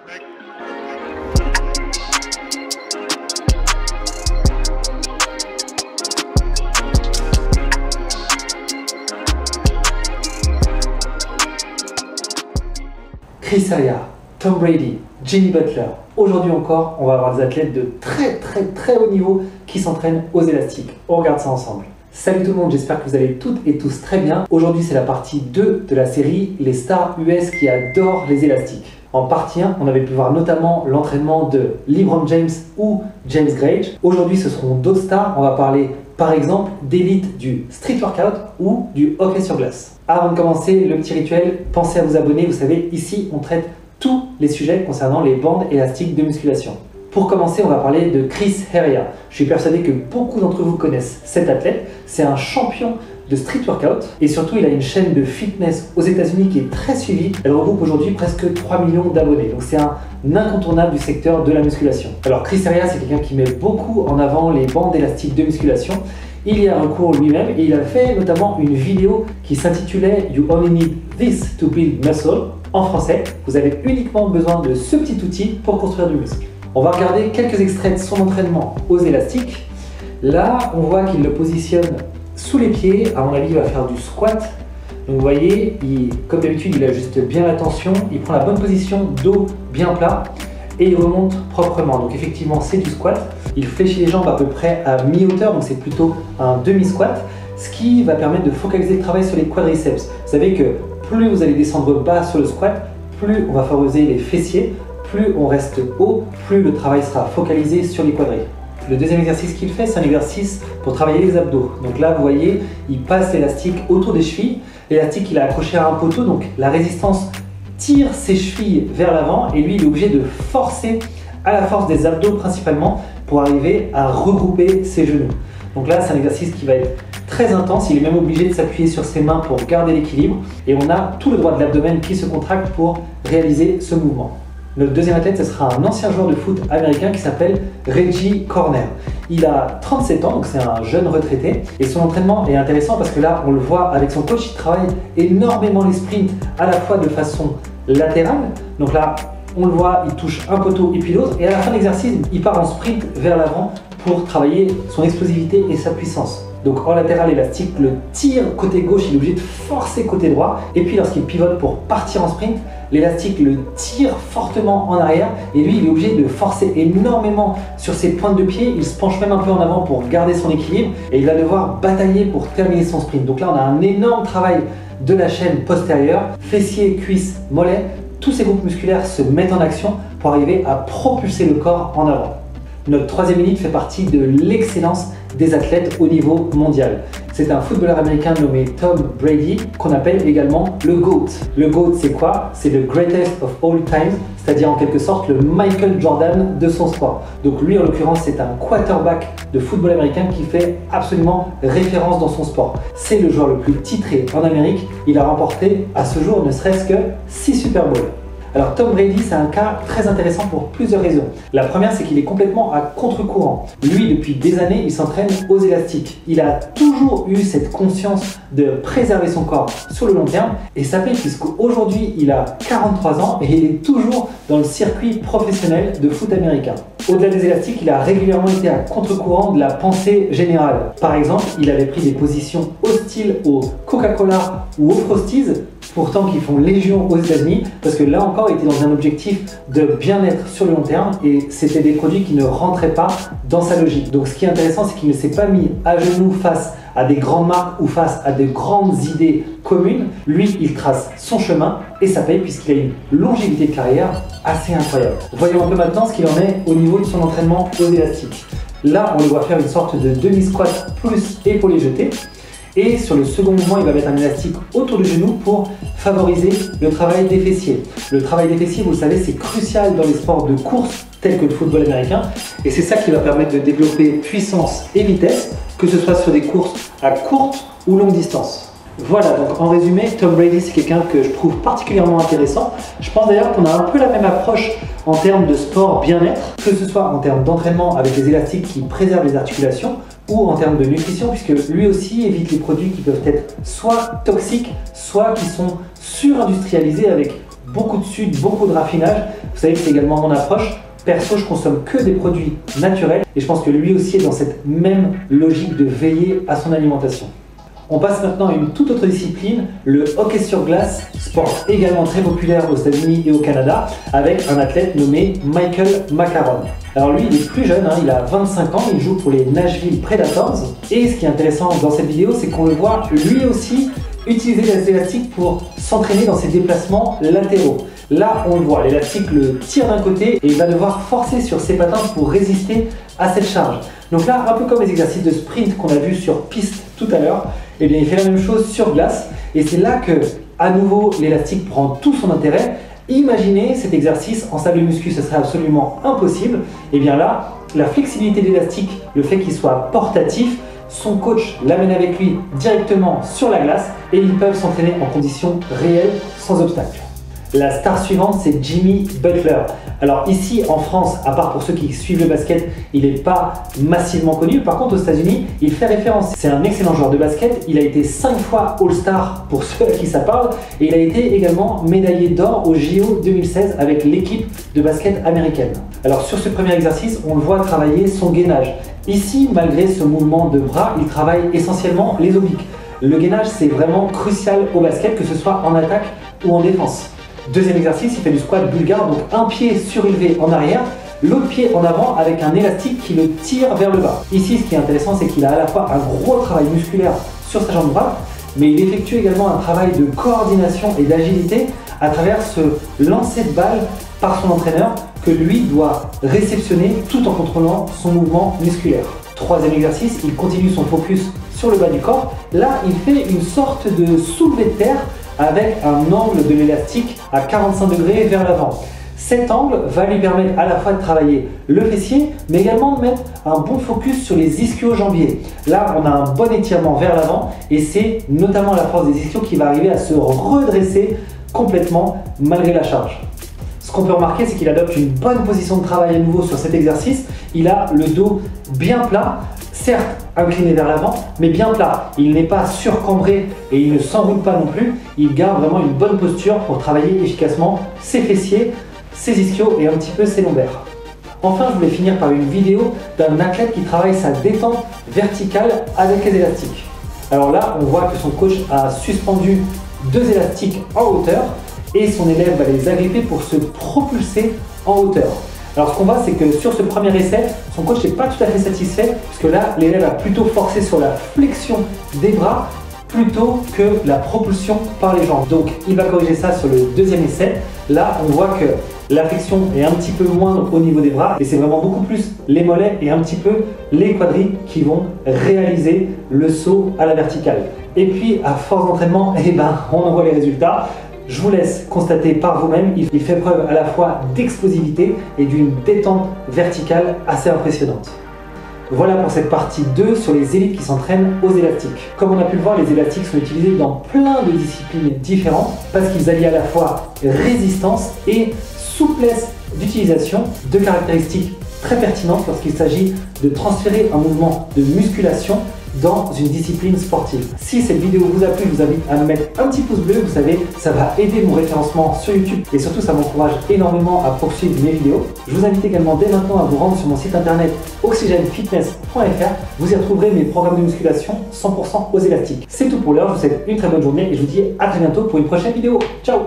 Chris Heria, Tom Brady, Jimmy Butler. Aujourd'hui encore, on va avoir des athlètes de très haut niveau qui s'entraînent aux élastiques. On regarde ça ensemble. Salut tout le monde, j'espère que vous allez toutes et tous très bien. Aujourd'hui, c'est la partie 2 de la série Les stars US qui adorent les élastiques. En partie 1, on avait pu voir notamment l'entraînement de LeBron James ou James Gage. Aujourd'hui, ce seront d'autres stars. On va parler par exemple d'élite du street workout ou du hockey sur glace. Avant de commencer, le petit rituel, pensez à vous abonner. Vous savez, ici, on traite tous les sujets concernant les bandes élastiques de musculation. Pour commencer, on va parler de Chris Heria. Je suis persuadé que beaucoup d'entre vous connaissent cet athlète. C'est un champion de street workout et surtout il a une chaîne de fitness aux États-Unis qui est très suivie. Elle regroupe aujourd'hui presque 3 millions d'abonnés. Donc c'est un incontournable du secteur de la musculation. Alors Chris Heria, c'est quelqu'un qui met beaucoup en avant les bandes élastiques de musculation. Il y a recours lui-même et il a fait notamment une vidéo qui s'intitulait You Only Need This to Build Muscle. En français, vous avez uniquement besoin de ce petit outil pour construire du muscle. On va regarder quelques extraits de son entraînement aux élastiques. Là, on voit qu'il le positionne sous les pieds. À mon avis, il va faire du squat. Donc vous voyez, comme d'habitude, il ajuste bien la tension. Il prend la bonne position, dos bien plat et il remonte proprement. Donc effectivement, c'est du squat. Il fléchit les jambes à peu près à mi-hauteur, donc c'est plutôt un demi-squat, ce qui va permettre de focaliser le travail sur les quadriceps. Vous savez que plus vous allez descendre bas sur le squat, plus on va favoriser les fessiers, plus on reste haut, plus le travail sera focalisé sur les quadris. Le deuxième exercice qu'il fait, c'est un exercice pour travailler les abdos. Donc là, vous voyez, il passe l'élastique autour des chevilles. L'élastique, il est accroché à un poteau, donc la résistance tire ses chevilles vers l'avant et lui, il est obligé de forcer à la force des abdos principalement pour arriver à regrouper ses genoux. Donc là, c'est un exercice qui va être très intense. Il est même obligé de s'appuyer sur ses mains pour garder l'équilibre et on a tout le droit de l'abdomen qui se contracte pour réaliser ce mouvement. Notre deuxième athlète, ce sera un ancien joueur de foot américain qui s'appelle Reggie Corner. Il a 37 ans, donc c'est un jeune retraité. Et son entraînement est intéressant parce que là, on le voit avec son coach, il travaille énormément les sprints à la fois de façon latérale. Donc là, on le voit, il touche un poteau et puis l'autre. Et à la fin de l'exercice, il part en sprint vers l'avant pour travailler son explosivité et sa puissance. Donc en latéral élastique, le tire côté gauche, il est obligé de forcer côté droit. Et puis lorsqu'il pivote pour partir en sprint, l'élastique le tire fortement en arrière. Et lui, il est obligé de forcer énormément sur ses pointes de pied. Il se penche même un peu en avant pour garder son équilibre. Et il va devoir batailler pour terminer son sprint. Donc là, on a un énorme travail de la chaîne postérieure, fessiers, cuisses, mollets. Tous ces groupes musculaires se mettent en action pour arriver à propulser le corps en avant. Notre troisième élite fait partie de l'excellence des athlètes au niveau mondial. C'est un footballeur américain nommé Tom Brady qu'on appelle également le GOAT. Le GOAT, c'est quoi? C'est le greatest of all time, c'est-à-dire en quelque sorte le Michael Jordan de son sport. Donc lui en l'occurrence, c'est un quarterback de football américain qui fait absolument référence dans son sport. C'est le joueur le plus titré en Amérique. Il a remporté à ce jour ne serait-ce que 6 Super Bowls. Alors Tom Brady, c'est un cas très intéressant pour plusieurs raisons. La première, c'est qu'il est complètement à contre-courant. Lui, depuis des années, il s'entraîne aux élastiques. Il a toujours eu cette conscience de préserver son corps sur le long terme et ça paye puisqu'aujourd'hui, il a 43 ans et il est toujours dans le circuit professionnel de foot américain. Au-delà des élastiques, il a régulièrement été à contre-courant de la pensée générale. Par exemple, il avait pris des positions hostiles au Coca-Cola ou aux Frosties, pourtant qui font légion aux États-Unis, parce que là encore, il était dans un objectif de bien-être sur le long terme et c'était des produits qui ne rentraient pas dans sa logique. Donc ce qui est intéressant, c'est qu'il ne s'est pas mis à genoux face à des grandes marques ou face à de grandes idées communes. Lui, il trace son chemin et ça paye puisqu'il a une longévité de carrière assez incroyable. Voyons un peu maintenant ce qu'il en est au niveau de son entraînement aux élastiques. Là, on le voit faire une sorte de demi-squat plus épaulé jeté. Et sur le second mouvement, il va mettre un élastique autour du genou pour favoriser le travail des fessiers. Le travail des fessiers, vous le savez, c'est crucial dans les sports de course tels que le football américain. Et c'est ça qui va permettre de développer puissance et vitesse, que ce soit sur des courses à courte ou longue distance. Voilà, donc en résumé, Tom Brady, c'est quelqu'un que je trouve particulièrement intéressant. Je pense d'ailleurs qu'on a un peu la même approche en termes de sport bien-être, que ce soit en termes d'entraînement avec les élastiques qui préservent les articulations, ou en termes de nutrition, puisque lui aussi évite les produits qui peuvent être soit toxiques, soit qui sont surindustrialisés avec beaucoup de sucre, beaucoup de raffinage. Vous savez que c'est également mon approche. Perso, je consomme que des produits naturels et je pense que lui aussi est dans cette même logique de veiller à son alimentation. On passe maintenant à une toute autre discipline, le hockey sur glace, sport également très populaire aux États-Unis et au Canada, avec un athlète nommé Michael McCarron. Alors lui, il est plus jeune, il a 25 ans, il joue pour les Nashville Predators. Et ce qui est intéressant dans cette vidéo, c'est qu'on le voit lui aussi utiliser les élastiques pour s'entraîner dans ses déplacements latéraux. Là, on le voit, l'élastique le tire d'un côté et il va devoir forcer sur ses patins pour résister à cette charge. Donc là, un peu comme les exercices de sprint qu'on a vu sur piste tout à l'heure, eh bien, il fait la même chose sur glace. Et c'est là que, à nouveau, l'élastique prend tout son intérêt. Imaginez cet exercice en salle de muscu, ce serait absolument impossible. Et bien là, la flexibilité de l'élastique, le fait qu'il soit portatif, son coach l'amène avec lui directement sur la glace et ils peuvent s'entraîner en conditions réelles sans obstacle. La star suivante, c'est Jimmy Butler. Alors ici en France, à part pour ceux qui suivent le basket, il n'est pas massivement connu. Par contre aux États-Unis, il fait référence. C'est un excellent joueur de basket. Il a été 5 fois All-Star pour ceux à qui ça parle. Et il a été également médaillé d'or au JO 2016 avec l'équipe de basket américaine. Alors sur ce premier exercice, on le voit travailler son gainage. Ici, malgré ce mouvement de bras, il travaille essentiellement les obliques. Le gainage, c'est vraiment crucial au basket, que ce soit en attaque ou en défense. Deuxième exercice, il fait du squat bulgare, donc un pied surélevé en arrière, l'autre pied en avant avec un élastique qui le tire vers le bas. Ici, ce qui est intéressant, c'est qu'il a à la fois un gros travail musculaire sur sa jambe droite, mais il effectue également un travail de coordination et d'agilité à travers ce lancer de balle par son entraîneur que lui doit réceptionner tout en contrôlant son mouvement musculaire. Troisième exercice, il continue son focus sur le bas du corps. Là, il fait une sorte de soulevé de terre avec un angle de l'élastique à 45 degrés vers l'avant. Cet angle va lui permettre à la fois de travailler le fessier, mais également de mettre un bon focus sur les ischio-jambiers. Là, on a un bon étirement vers l'avant et c'est notamment la force des ischios qui va arriver à se redresser complètement malgré la charge. Ce qu'on peut remarquer, c'est qu'il adopte une bonne position de travail à nouveau sur cet exercice. Il a le dos bien plat, certes incliné vers l'avant, mais bien plat. Il n'est pas surcambré et il ne s'enroule pas non plus. Il garde vraiment une bonne posture pour travailler efficacement ses fessiers, ses ischios et un petit peu ses lombaires. Enfin, je voulais finir par une vidéo d'un athlète qui travaille sa détente verticale avec les élastiques. Alors là, on voit que son coach a suspendu 2 élastiques en hauteur et son élève va les agripper pour se propulser en hauteur. Alors ce qu'on voit, c'est que sur ce premier essai, son coach n'est pas tout à fait satisfait, puisque là, l'élève a plutôt forcé sur la flexion des bras plutôt que la propulsion par les jambes. Donc il va corriger ça sur le deuxième essai. Là, on voit que la flexion est un petit peu moindre au niveau des bras et c'est vraiment beaucoup plus les mollets et un petit peu les quadris qui vont réaliser le saut à la verticale. Et puis, à force d'entraînement, on en voit les résultats. Je vous laisse constater par vous-même, il fait preuve à la fois d'explosivité et d'une détente verticale assez impressionnante. Voilà pour cette partie 2 sur les élites qui s'entraînent aux élastiques. Comme on a pu le voir, les élastiques sont utilisés dans plein de disciplines différentes parce qu'ils allient à la fois résistance et souplesse d'utilisation, deux caractéristiques très pertinentes lorsqu'il s'agit de transférer un mouvement de musculation dans une discipline sportive. Si cette vidéo vous a plu, je vous invite à me mettre un petit pouce bleu, vous savez, ça va aider mon référencement sur YouTube et surtout ça m'encourage énormément à poursuivre mes vidéos. Je vous invite également dès maintenant à vous rendre sur mon site internet oxygenefitness.fr. Vous y retrouverez mes programmes de musculation 100% aux élastiques. C'est tout pour l'heure, je vous souhaite une très bonne journée et je vous dis à très bientôt pour une prochaine vidéo. Ciao!